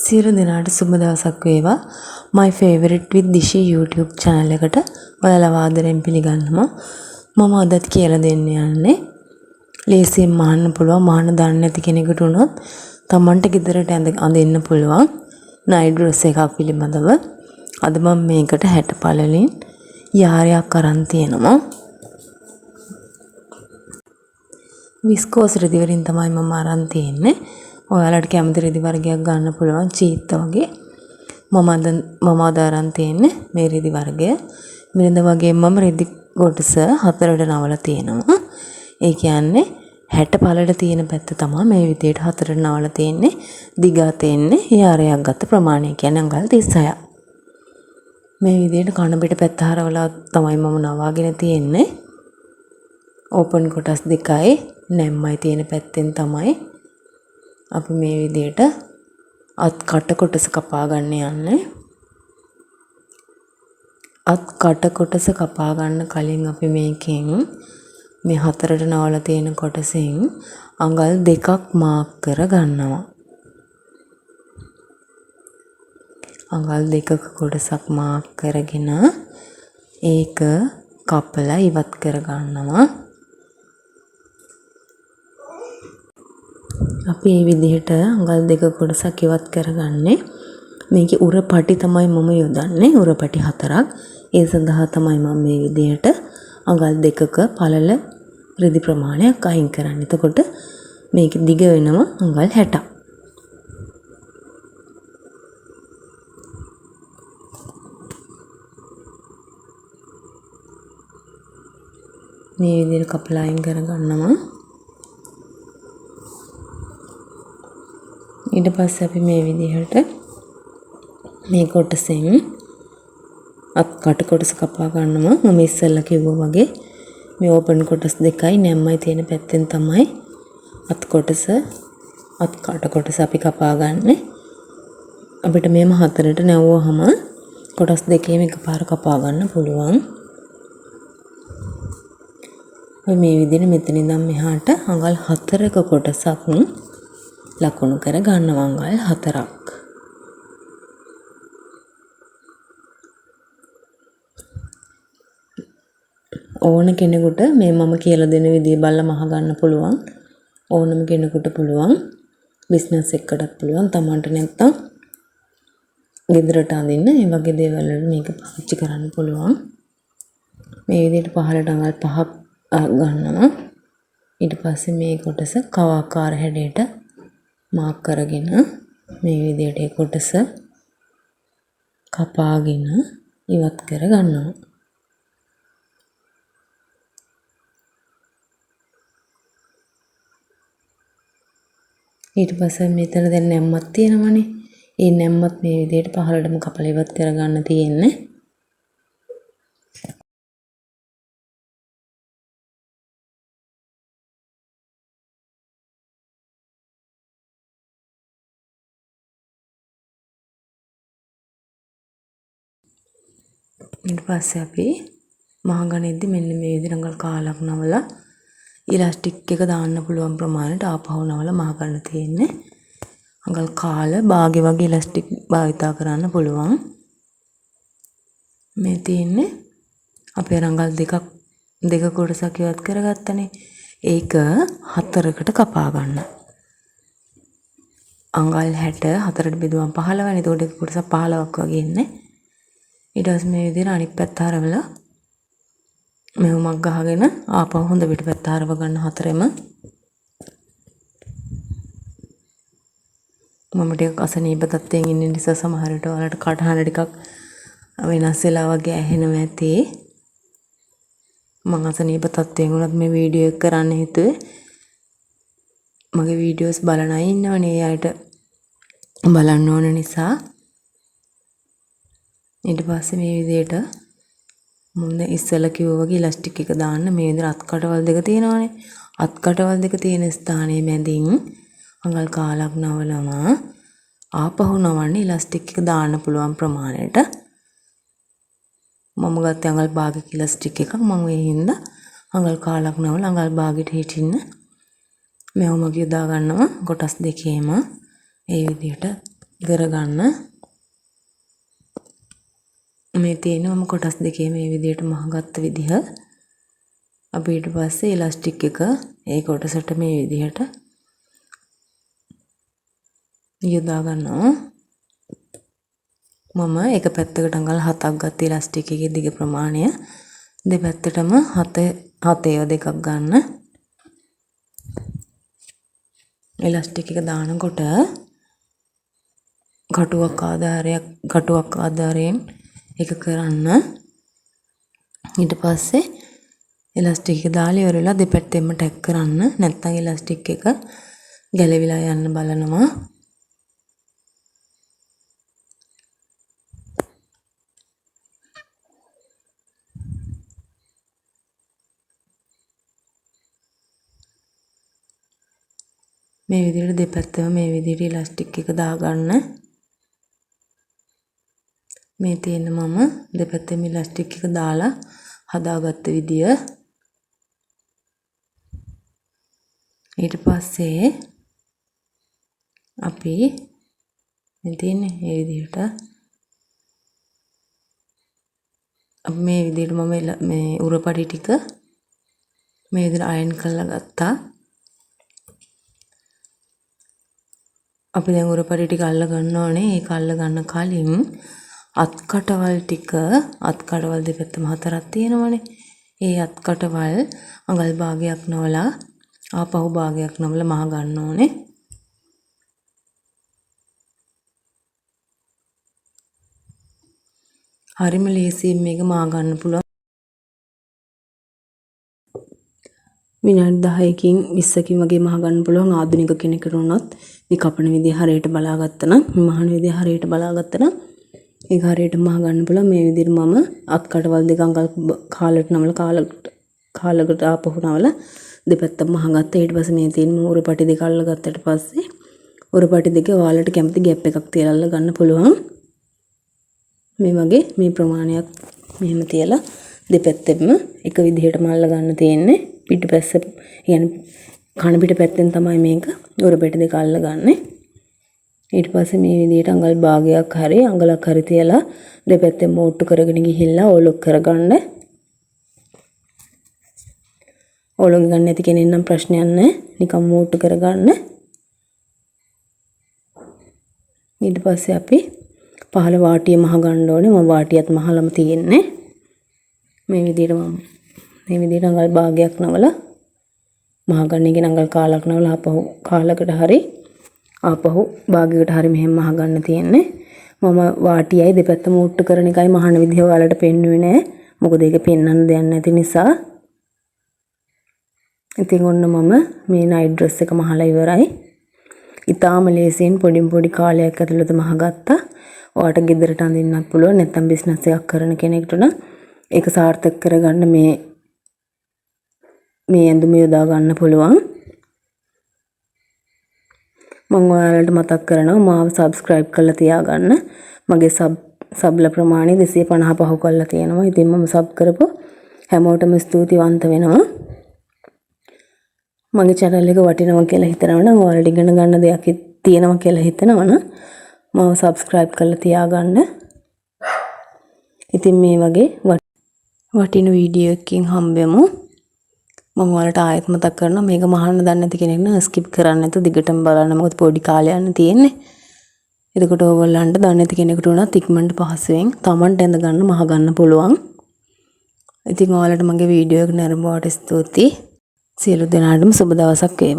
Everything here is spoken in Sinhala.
සියලු දෙනාට සුබ දවසක් වේවා. my favorite with dishi YouTube channel එකට ඔයාලව ආදරෙන් පිළිගන්නවා. මම අදත් කියලා දෙන්න යන්නේ ලේසියෙන් මහන්න පුළුවන් මහන්න දන්නේ නැති කෙනෙකුට උනොත් Tamanට ගෙදරට අඳින්න පුළුවන් night dress එකක් පිළිබඳව. අද මම මේකට 60 පළලින් යාරයක් අරන් තියෙනවා. විස්කෝස් රෙදි වලින් තමයි මම අරන් තියෙන්නේ. ඔයාලට කැමති රෙදි වර්ගයක් ගන්න පුළුවන් චීත්ත වගේ. මම අද අරන් තියෙන්නේ මේ රෙදි වර්ගය. මිරිඳ වගේ මම රෙදි කොටස 4ට නවලා තියෙනවා. ඒ කියන්නේ 60 පළල තියෙන පැත්ත තමයි මේ විදියට 4ට නවලා තියෙන්නේ. දිගා තියෙන්නේ යාරයක් ගත ප්‍රමාණය කියන්නේ අඟල් 36ක්. මේ විදියට කන පිට පැත්ත හරවලා තමයි මම නවාගෙන තියෙන්නේ. ඕපන් කොටස් දෙකයි නැම්මයි තියෙන පැත්තෙන් තමයි අපි මේ විදියට අත් කට කොටස කපා ගන්න යන්නේ. අත් කට කොටස කපා ගන්න කලින් අපි මේකෙන් මේ 4ට නවලා තියෙන කොටසෙන් අඟල් 2ක් මාක් කර ගන්නවා. අඟල් 2ක කොටසක් මාක් කරගෙන ඒක කපලා ඉවත් කර ගන්නවා. අපි මේ විදිහට අඟල් 2 කොටසක් ඉවත් කරගන්නේ. මේකේ උරපටි තමයි මම යොදන්නේ. උරපටි 4ක්. ඒ සඳහා තමයි මම මේ විදිහට අඟල් 2ක පළල රෙදි ප්‍රමාණයක් අයින් කරන්නේ. එතකොට මේක දිග වෙනවා අඟල් 60ක්. මේ විදිහට කපලා අයින් කරගන්නවා. ඊට පස්සේ අපි මේ විදිහට මේ කොටසෙන් අත් කට කොටස කපා ගන්නවා. මම ඉස්සෙල්ලා කිව්වා වගේ මේ ඕපන් කොටස් දෙකයි නැම්මයි තියෙන පැත්තෙන් තමයි අත් කොටස අත් කට කොටස අපි කපා ගන්නෙ. අපිට මේම 4ට නැවුවහම කොටස් දෙකේම එකපාර කපා ගන්න පුළුවන්. මේ විදිහට මෙතන ඉඳන් මෙහාට අඟල් 4ක කොටසක් ලකුණු කර ගන්නවා අඟල් 4ක්. ඕන කෙනෙකුට මේ මම කියලා දෙන විදිහ බලලා මහ ගන්න පුළුවන්. ඕනම කෙනෙකුට පුළුවන්. බිස්නස් එකකටත් පුළුවන්. Tamanට නැත්තම් ගෙදරට අඳින්න මේ වගේ දේවල් වලට මේක පාවිච්චි කරන්න පුළුවන්. මේ විදිහට පහළට අඟල් 5ක් ගන්නවා. ඊට පස්සේ මේ කොටස කවාකාර හැඩයට මාක් කරගෙන මේ විදිහට ඒ කොටස කපාගෙන ඉවත් කර ගන්නවා. ඊට පස්සේ මෙතන දැන් නැම්මක් තියෙනවනේ. ඒ නැම්මත් මේ විදිහට පහළටම කපලා ඉවත් කර ගන්න තියෙන්නේ. ඊට පස්සේ අපි මහගණෙද්දි මෙන්න මේ විදිහට අඟල් කාලක් නවලා ඉලාස්ටික් එක දාන්න පුළුවන් ප්‍රමාණයට ආපහු නවලා මහ ගන්න තියෙන්නේ. අඟල් කාල භාගෙ වගේ ඉලාස්ටික් භාවිතා කරන්න පුළුවන්. මේ තියෙන්නේ අපි අඟල් දෙක කොටසක් ඉවත් කරගත්තනේ. ඒක 4කට කපා ගන්න. අඟල් 60 4ට බෙදුවම 15නේ. එතකොට ඒක කොටස 15ක් වගේ ඉන්නේ. ඊට පස්සේ මේ විදිහට අනිත් පැත්ත හරවලා මෙවුමක් ගහගෙන ආපහු හොඳ පිටපැත්ත හරව ගන්න 4ෙම. මම ටිකක් අසනීප තත්ත්වයෙන් ඉන්න නිසා සමහර විට ඔයාලට කටහඬ ටිකක් වෙනස් වෙලා වගේ ඇහෙනවා ඇති. මම අසනීප තත්ත්වයෙන් උනත් මේ වීඩියෝ එක කරන්න හිතුවේ. මගේ වීඩියෝස් බලන අය ඉන්නවනේ. ඒ අයට බලන්න ඕන නිසා. ඊට පස්සේ මේ විදිහට මම ඉස්සෙල්ලා කිව්වා වගේ ඉලාස්ටික් එක දාන්න මේ විදිහට අත් කටවල් දෙක තියෙනවානේ. අත් කටවල් දෙක තියෙන ස්ථානයේ මැදින් අඟල් කාලක් නවලම ආපහු නවන්නේ ඉලාස්ටික් එක දාන්න පුළුවන් ප්‍රමාණයට. මම ගත්තේ අඟල් භාගයක ඉලාස්ටික් එකක්. මම ඒ හින්දා අඟල් කාලක් නවලා අඟල් භාගයට හිටින්න මෙවම යොදා ගන්නවා කොටස් දෙකේම ඒ විදිහට කරගන්න. මේ තියෙන මම කොටස් දෙකේ මේ විදිහට මහගත්ත විදිහ. අපි ඊට පස්සේ ඉලාස්ටික් එක ඒ කොටසට මේ විදිහට යොදා ගන්නවා. මම එක පැත්තකට අඟල් 7ක් ගත්ත ඉලාස්ටික් එකේ දිග ප්‍රමාණය දෙපැත්තටම 7 දෙකක් ගන්න. ඉලාස්ටික් එක දානකොට කටුවක් ආධාරයෙන් එක කරන්න. ඊට පස්සේ ඉලාස්ටික් එක දාලා ඉවරලා දෙපැත්තෙම ටැග් කරන්න. නැත්නම් ඉලාස්ටික් එක ගැලවිලා යන්න බලනවා. මේ විදිහට දෙපැත්තම මේ විදිහට ඉලාස්ටික් එක දාගන්න. මේ තියෙන මම දෙපැත්තෙම ඉලාස්ටික් එක දාලා හදාගත්ත විදිය. ඊට පස්සේ අපි මේ තියෙන්නේ මේ විදිහට මේ විදිහට මම මේ උරපටි ටික මේ විදිහට අයන් කරලා ගත්තා. අපි දැන් උරපටි ටික අල්ල ගන්න ඕනේ. ඒක අල්ල ගන්න කලින් අත්කටවල් දෙපැත්තම 4ක් තියෙනවනේ. ඒ අත්කටවල් අඟල් භාගයක් නවලා ආපහු භාගයක් නවලා මහ ගන්න ඕනේ. හරිම ලේසියෙන් මේක මහ ගන්න පුළුවන්. විනාඩි 10කින් 20කින් වගේ මහ ගන්න පුළුවන් ආධුනික කෙනෙකුට වුණත් මේ කපන විදිය හරියට බලාගත්තා නම් මහන විදිය හරියට බලාගත්තා නම් ඒක හරියට මහ ගන්න පුළුවන්. මේ විදිහට මම අත්කටවල් දෙක අඟල් කාලකට නමලා කාලකට ආපහු නවලා දෙපැත්තම මහ ගත්තා. ඊට පස්සේ මේ තියෙන උරපටි දෙක අල්ල ගත්තට පස්සේ උරපටි දෙකේ ඔයාලට කැමති ગેප් එකක් තියලා අල්ල ගන්න පුළුවන්. මේ වගේ මේ ප්‍රමාණයක් මෙහෙම තියලා දෙපැත්තෙම එක විදිහටම අල්ල ගන්න තියෙන්නේ. පිටපැස්ස يعني කන පිටපැත්තෙන් තමයි මේක උරපටි දෙක අල්ල ගන්නෙ. ඊට පස්සේ මේ විදිහට අඟල් භාගයක් හරි අඟලක් හරි තියලා දෙපැත්තෙන් මෝට්ටු කරගෙන ගිහිල්ලා ඕලොක් කරගන්න. ඕලොක් ගන්න නැති කෙනෙක් නම් ප්‍රශ්නයක් නැහැ. නිකන් මෝට්ටු කරගන්න. ඊට පස්සේ අපි පහළ වාටිය මහ ගන්න ඕනේ. මම වාටියත් මහලම තියෙන්නේ. මේ විදිහට අඟල් භාගයක් නවලා මහ ගන්න එක අඟල් කාලක් නවලා ආපහු කාලකට හරි ආපහු භාගයකට හරි මෙහෙම මහ ගන්න තියෙන්නේ. මම වාටියයි දෙපැත්ත මූට්ටු කරන එකයි මහන විදිහ ඔයාලට පෙන්වුවේ නෑ. මොකද ඒක පෙන්වන්න දෙයක් නැති නිසා. ඉතින් ඔන්න මම මේ නයිට් ඩ්‍රෙස් එක මහලා ඉවරයි. ඊටාම ලේසියෙන් පොඩි කාලයක් ඇතුළත මහ ගත්තා. ඔයාට ගෙදරට අඳින්නත් පුළුවන්. නැත්නම් බිස්නස් එකක් කරන කෙනෙකුට නම් ඒක සාර්ථක කරගන්න මේ ඇඳුම යොදා ගන්න පුළුවන්. මම ඔයාලට මතක් කරනවා මාව subscribe කරලා තියාගන්න. මගේ සබ්ල ප්‍රමාණය 255 කරලා තියෙනවා. ඉතින් මම සබ් කරපු හැමෝටම ස්තුතිවන්ත වෙනවා. මගේ channel එක වටිනවා කියලා හිතනවා නම් ඔයාලට ඉගෙන ගන්න දෙයක් තියෙනවා කියලා හිතනවා නම් මාව subscribe කරලා තියාගන්න. ඉතින් මේ වගේ වටින වීඩියෝ එකකින් හම්බෙමු. මම ඔයාලට ආයෙත් මතක් කරනවා මේක මහන්න දන්නේ නැති කෙනෙක් නම් ස්කිප් කරන්න නැතුව දිගටම බලන්න. මොකද පොඩි කාලයක් යන තියෙන්නේ. එතකොට ඕගොල්ලන්ට දන්නේ නැති කෙනෙකුට උනත් ඉක්මනට පහසුවෙන් Tamanට ඇඳ ගන්න මහ ගන්න පුළුවන්. ඉතින් ඔයාලට මගේ වීඩියෝ එක නරඹුවාට ස්තුතියි. සියලු දෙනාටම සුබ දවසක් වේවා.